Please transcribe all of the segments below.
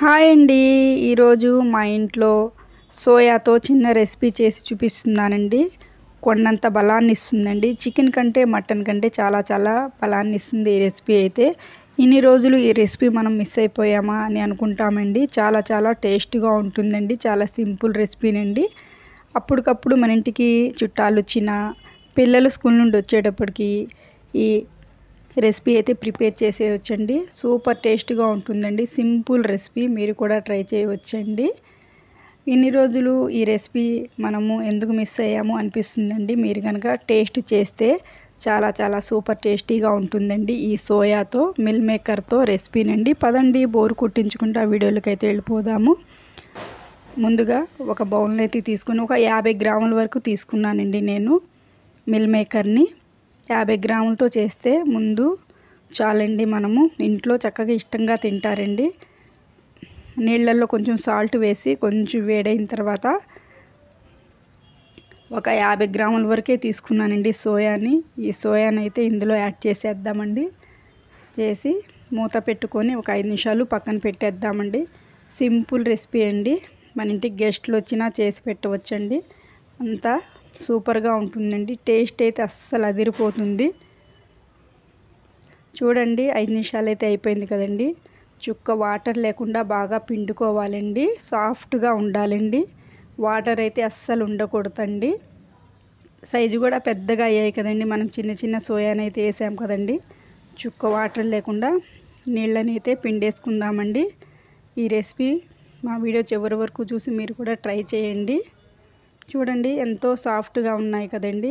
Hi అండి. ఈరోజు మా ఇంట్లో సోయాతో చిన్న రెసిపీ చేసి చూపిస్తున్నానండి. కొండంత బలాన్ని ఇస్తుందండి. చికెన్ కంటే మటన్ కంటే చాలా చాలా బలాన్ని ఇస్తుంది ఈ రెసిపీ అయితే. ఇన్ని రోజులు ఈ రెసిపీ మనం మిస్ అయిపోయామా అని అనుకుంటామండి. చాలా చాలా టేస్ట్గా ఉంటుందండి. చాలా సింపుల్ రెసిపీనండి. అప్పటికప్పుడు మన ఇంటికి చుట్టాలు వచ్చిన పిల్లలు స్కూల్ నుండి వచ్చేటప్పటికి ఈ రెసిపీ అయితే ప్రిపేర్ చేసేయచ్చండి. సూపర్ టేస్ట్గా ఉంటుందండి. సింపుల్ రెసిపీ, మీరు కూడా ట్రై చేయవచ్చండి. ఇన్ని రోజులు ఈ రెసిపీ మనము ఎందుకు మిస్ అయ్యాము అనిపిస్తుందండి. మీరు కనుక టేస్ట్ చేస్తే చాలా చాలా సూపర్ టేస్టీగా ఉంటుందండి. ఈ సోయాతో మిల్ మేకర్తో రెసిపీనండి. పదండి బోరు కుట్టించుకుంటే ఆ వీడియోలకి అయితే వెళ్ళిపోదాము. ముందుగా ఒక బౌల్ని అయితే తీసుకుని ఒక 50 గ్రాముల వరకు తీసుకున్నానండి నేను మిల్ మేకర్ని. 50 గ్రాములతో చేస్తే ముందు చాలండి. మనము ఇంట్లో చక్కగా ఇష్టంగా తింటారండి. నీళ్ళల్లో కొంచెం సాల్ట్ వేసి కొంచెం వేడైన తర్వాత ఒక 50 గ్రాముల వరకే తీసుకున్నానండి సోయాని. ఈ సోయాని అయితే ఇందులో యాడ్ చేసేద్దామండి. చేసి మూత పెట్టుకొని ఒక 5 నిమిషాలు పక్కన పెట్టేద్దామండి. సింపుల్ రెసిపీ అండి. మన ఇంటికి గెస్ట్లు వచ్చినా చేసి పెట్టవచ్చండి. అంతా సూపర్గా ఉంటుందండి. టేస్ట్ అయితే అస్సలు అదిరిపోతుంది. చూడండి 5 నిమిషాలు అయితే అయిపోయింది కదండి. చుక్క వాటర్ లేకుండా బాగా పిండుకోవాలండి. సాఫ్ట్గా ఉండాలండి. వాటర్ అయితే అస్సలు ఉండకూడదండి. సైజు కూడా పెద్దగా అయ్యాయి కదండి. మనం చిన్న చిన్న సోయాని అయితే వేసాం కదండి. చుక్క వాటర్ లేకుండా నీళ్ళని అయితే పిండేసుకుందామండి. ఈ రెసిపీ మా వీడియో చివరి వరకు చూసి మీరు కూడా ట్రై చేయండి. చూడండి ఎంతో సాఫ్ట్గా ఉన్నాయి కదండి.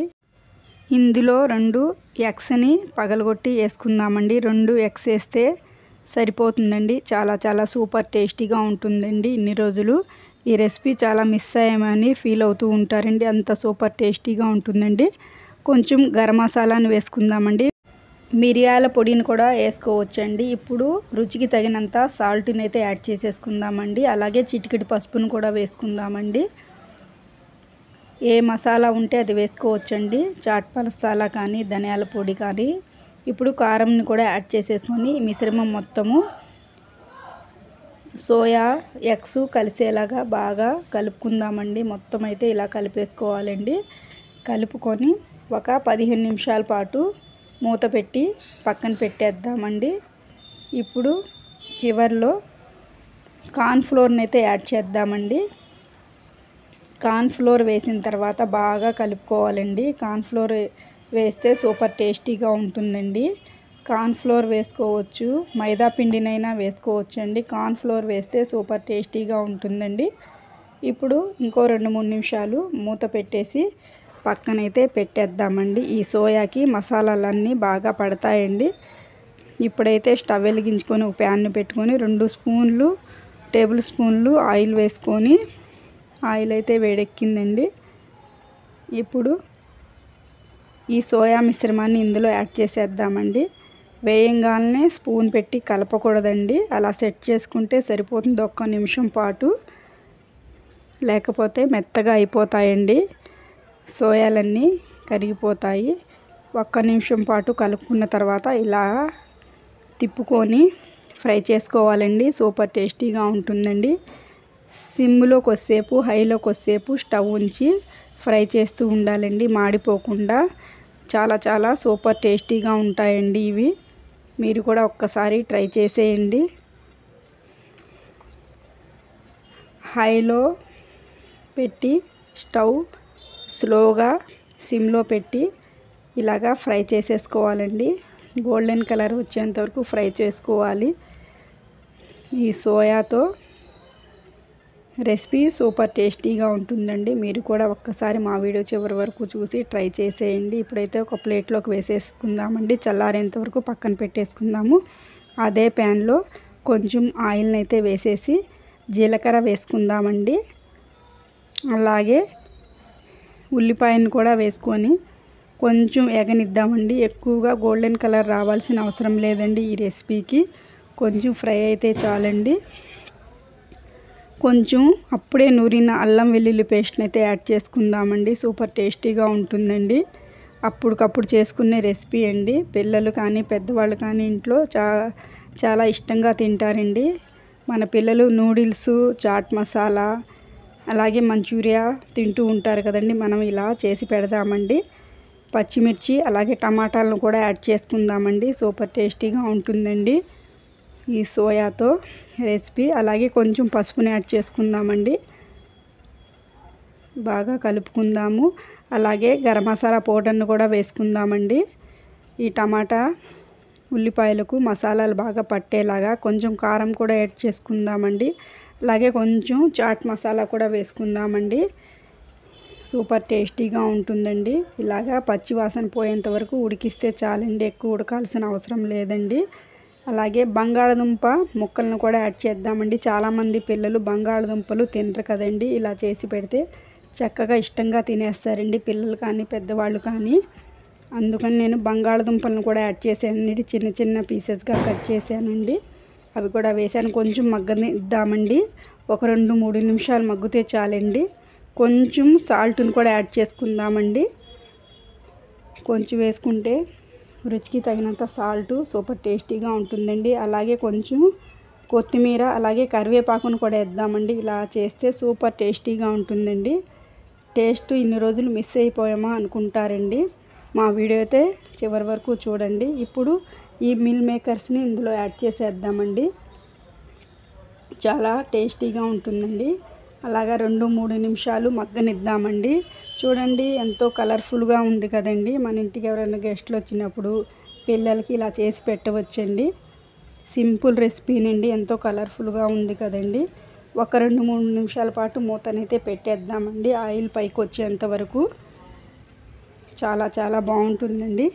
ఇందులో 2 ఎగ్స్ని పగలగొట్టి వేసుకుందామండి. 2 ఎగ్స్ వేస్తే సరిపోతుందండి. చాలా చాలా సూపర్ టేస్టీగా ఉంటుందండి. ఇన్ని రోజులు ఈ రెసిపీ చాలా మిస్ అయ్యామని ఫీల్ అవుతూ ఉంటారండి. అంత సూపర్ టేస్టీగా ఉంటుందండి. కొంచెం గరం మసాలాను వేసుకుందామండి. మిరియాల పొడిని కూడా వేసుకోవచ్చండి. ఇప్పుడు రుచికి తగినంత సాల్ట్ని అయితే యాడ్ చేసేసుకుందామండి. అలాగే చిటికెడు పసుపును కూడా వేసుకుందామండి. ఏ మసాలా ఉంటే అది వేసుకోవచ్చండి. చాట్ మసాలా కానీ ధనియాల పొడి కానీ. ఇప్పుడు కారంని కూడా యాడ్ చేసేసుకొని ఈ మిశ్రమం మొత్తము సోయా ఎగ్స్ కలిసేలాగా బాగా కలుపుకుందామండి. మొత్తం అయితే ఇలా కలిపేసుకోవాలండి. కలుపుకొని ఒక 15 నిమిషాల పాటు మూత పెట్టి పక్కన పెట్టేద్దామండి. ఇప్పుడు చివర్లో కార్న్ ఫ్లోర్ని అయితే యాడ్ చేద్దామండి. కార్న్ ఫ్లోర్ వేసిన తర్వాత బాగా కలుపుకోవాలండి. కార్న్ ఫ్లోర్ వేస్తే సూపర్ టేస్టీగా ఉంటుందండి. కార్న్ ఫ్లోర్ వేసుకోవచ్చు, మైదా పిండినైనా వేసుకోవచ్చండి. కార్న్ ఫ్లోర్ వేస్తే సూపర్ టేస్టీగా ఉంటుందండి. ఇప్పుడు ఇంకో 2-3 నిమిషాలు మూత పెట్టేసి పక్కనైతే పెట్టేద్దామండి. ఈ సోయాకి మసాలాలన్నీ బాగా పడతాయండి. ఇప్పుడైతే స్టవ్ వెలిగించుకొని ఒక ప్యాన్ను పెట్టుకొని 2 టేబుల్ స్పూన్లు ఆయిల్ వేసుకొని ఆయిల్ అయితే వేడెక్కిందండి. ఇప్పుడు ఈ సోయా మిశ్రమాన్ని ఇందులో యాడ్ చేసేద్దామండి. వేయంగానే స్పూన్ పెట్టి కలపకూడదండి. అలా సెట్ చేసుకుంటే సరిపోతుంది. 1 నిమిషం పాటు, లేకపోతే మెత్తగా అయిపోతాయండి. సోయాలన్నీ కరిగిపోతాయి. 1 నిమిషం పాటు కలుపుకున్న తర్వాత ఇలా తిప్పుకొని ఫ్రై చేసుకోవాలండి. సూపర్ టేస్టీగా ఉంటుందండి. సిమ్లో కొద్దిసేపు, హైలో కొద్దిసేపు స్టవ్ ఉంచి ఫ్రై చేస్తూ ఉండాలండి. మాడిపోకుండా చాలా చాలా సూపర్ టేస్టీగా ఉంటాయండి ఇవి. మీరు కూడా ఒక్కసారి ట్రై చేసేయండి. హైలో పెట్టి స్టవ్ స్లోగా సిమ్లో పెట్టి ఇలాగా ఫ్రై చేసేసుకోవాలండి. గోల్డెన్ కలర్ వచ్చేంత వరకు ఫ్రై చేసుకోవాలి. ఈ సోయాతో రెసిపీ సూపర్ టేస్టీగా ఉంటుందండి. మీరు కూడా ఒక్కసారి మా వీడియో చివరి వరకు చూసి ట్రై చేసేయండి. ఇప్పుడైతే ఒక ప్లేట్లోకి వేసేసుకుందామండి. చల్లారేంత వరకు పక్కన పెట్టేసుకుందాము. అదే ప్యాన్లో కొంచెం ఆయిల్ని అయితే వేసేసి జీలకర్ర వేసుకుందామండి. అలాగే ఉల్లిపాయను కూడా వేసుకొని కొంచెం ఎగనిద్దామండి. ఎక్కువగా గోల్డెన్ కలర్ రావాల్సిన అవసరం లేదండి. ఈ రెసిపీకి కొంచెం ఫ్రై అయితే చాలండి. కొంచెం అప్పుడే నూరిన అల్లం వెల్లుల్లి పేస్ట్ని అయితే యాడ్ చేసుకుందామండి. సూపర్ టేస్టీగా ఉంటుందండి. అప్పటికప్పుడు చేసుకునే రెసిపీ అండి. పిల్లలు కానీ పెద్దవాళ్ళు కానీ ఇంట్లో చాలా ఇష్టంగా తింటారండి. మన పిల్లలు నూడిల్స్, చాట్ మసాలా అలాగే మంచూరియా తింటూ ఉంటారు కదండి. మనం ఇలా చేసి పెడదామండి. పచ్చిమిర్చి అలాగే టమాటాలను కూడా యాడ్ చేసుకుందామండి. సూపర్ టేస్టీగా ఉంటుందండి ఈ సోయాతో రెసిపీ. అలాగే కొంచెం పసుపుని యాడ్ చేసుకుందామండి. బాగా కలుపుకుందాము. అలాగే గరం మసాలా పౌడర్ను కూడా వేసుకుందామండి. ఈ టమాటా ఉల్లిపాయలకు మసాలాలు బాగా పట్టేలాగా కొంచెం కారం కూడా యాడ్ చేసుకుందామండి. అలాగే కొంచెం చాట్ మసాలా కూడా వేసుకుందామండి. సూపర్ టేస్టీగా ఉంటుందండి. ఇలాగా పచ్చి వాసన పోయేంత వరకు ఉడికిస్తే చాలండి. ఎక్కువ ఉడకాల్సిన అవసరం లేదండి. అలాగే బంగాళదుంప ముక్కలను కూడా యాడ్ చేద్దామండి. చాలామంది పిల్లలు బంగాళదుంపలు తినరు కదండి. ఇలా చేసి పెడితే చక్కగా ఇష్టంగా తినేస్తారండి, పిల్లలు కానీ పెద్దవాళ్ళు కానీ. అందుకని నేను బంగాళదుంపలను కూడా యాడ్ చేశానండి. చిన్న చిన్న పీసెస్గా కట్ చేశానండి. అవి కూడా వేసాను. కొంచెం మగ్గనిద్దామండి. ఒక 2-3 నిమిషాలు మగ్గితే చాలండి. కొంచెం సాల్ట్ని కూడా యాడ్ చేసుకుందామండి. కొంచెం వేసుకుంటే రుచికి తగినంత సాల్ట్ సూపర్ టేస్టీగా ఉంటుందండి. అలాగే కొంచెం కొత్తిమీర అలాగే కరివేపాకును కూడా వేద్దామండి. ఇలా చేస్తే సూపర్ టేస్టీగా ఉంటుందండి. టేస్ట్ ఇన్ని రోజులు మిస్ అయిపోయామా అనుకుంటారండి. మా వీడియో అయితే చివరి వరకు చూడండి. ఇప్పుడు ఈ మిల్ మేకర్స్ని ఇందులో యాడ్ చేసేద్దామండి. చాలా టేస్టీగా ఉంటుందండి. అలాగా 2-3 నిమిషాలు మగ్గనిద్దామండి. చూడండి ఎంతో కలర్ఫుల్గా ఉంది కదండి. మన ఇంటికి ఎవరైనా గెస్ట్లు వచ్చినప్పుడు పిల్లలకి ఇలా చేసి పెట్టవచ్చండి. సింపుల్ రెసిపీనండి. ఎంతో కలర్ఫుల్గా ఉంది కదండి. ఒక 2-3 నిమిషాల పాటు మూతనైతే పెట్టేద్దామండి. ఆయిల్ పైకి వచ్చేంత వరకు. చాలా బాగుంటుందండి.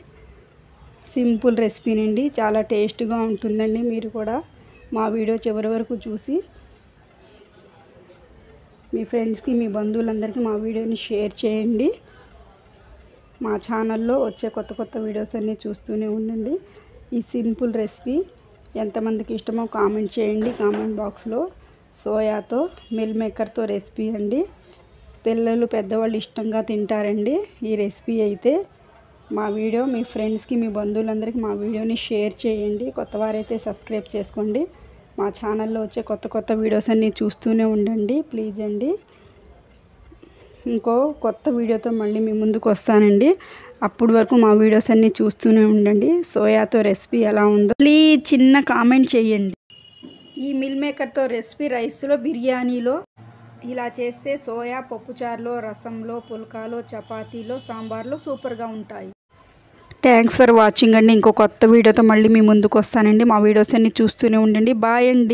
సింపుల్ రెసిపీనండి. చాలా టేస్ట్గా ఉంటుందండి. మీరు కూడా మా వీడియో చివరి వరకు చూసి మీ ఫ్రెండ్స్కి, మీ బంధువులందరికీ మా వీడియోని షేర్ చేయండి. మా ఛానల్లో వచ్చే కొత్త వీడియోస్ అన్నీ చూస్తూనే ఉండండి. ఈ సింపుల్ రెసిపీ ఎంతమందికి ఇష్టమో కామెంట్ చేయండి కామెంట్ బాక్స్లో. సోయాతో మిల్ మేకర్తో రెసిపీ అండి. పిల్లలు పెద్దవాళ్ళు ఇష్టంగా తింటారండి ఈ రెసిపీ అయితే. మా వీడియో మీ ఫ్రెండ్స్కి, మీ బంధువులందరికీ మా వీడియోని షేర్ చేయండి. కొత్తవారైతే సబ్స్క్రైబ్ చేసుకోండి. మా ఛానల్లో వచ్చే కొత్త వీడియోస్ అన్నీ చూస్తూనే ఉండండి ప్లీజ్ అండి. ఇంకో కొత్త వీడియోతో మళ్ళీ మీ ముందుకు వస్తానండి. అప్పటి వరకు మా వీడియోస్ అన్నీ చూస్తూనే ఉండండి. సోయాతో రెసిపీ ఎలా ఉందో ప్లీజ్ చిన్న కామెంట్ చేయండి. ఈ మిల్ మేకర్తో రెసిపీ రైస్లో, బిర్యానీలో ఇలా చేస్తే సోయా పప్పుచారులో, రసంలో, పుల్కాలో, చపాతీలో, సాంబార్లో సూపర్గా ఉంటాయి. థ్యాంక్స్ ఫర్ వాచింగ్ అండి. ఇంకో కొత్త వీడియోతో మళ్ళీ మీ ముందుకు వస్తానండి. మా వీడియోస్ అన్నీ చూస్తూనే ఉండండి. బాయ్ అండి.